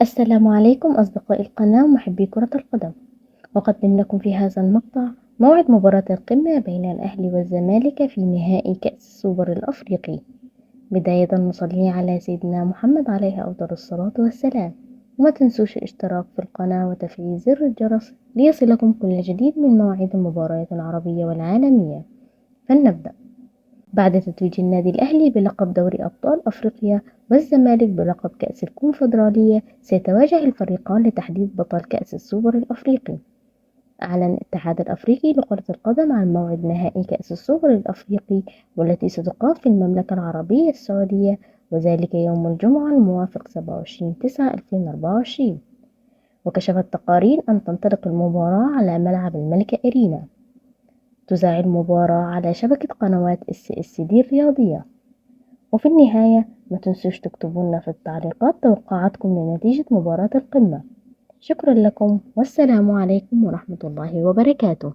السلام عليكم أصدقاء القناة ومحبي كرة القدم. أقدم لكم في هذا المقطع موعد مباراة القمة بين الأهلي والزمالك في نهائي كأس السوبر الأفريقي. بداية نصلي على سيدنا محمد عليه أفضل الصلاة والسلام، وما تنسوش الاشتراك في القناة وتفعيل زر الجرس ليصلكم كل جديد من مواعيد المباريات العربية والعالمية. فلنبدأ. بعد تتويج النادي الأهلي بلقب دوري أبطال أفريقيا والزمالك بلقب كأس الكونفدرالية، سيتواجه الفريقان لتحديد بطل كأس السوبر الأفريقي. أعلن الاتحاد الأفريقي لكرة القدم عن موعد نهائي كأس السوبر الأفريقي، والتي ستقام في المملكة العربية السعودية، وذلك يوم الجمعة الموافق 27/9/2024. وكشفت تقارير أن تنطلق المباراة على ملعب الملكة إرينا. تذاع المباراة على شبكة قنوات SSD الرياضية. وفي النهاية ما تنسوش تكتبوا لنا في التعليقات توقعاتكم لنتيجة مباراة القمة. شكرا لكم والسلام عليكم ورحمة الله وبركاته.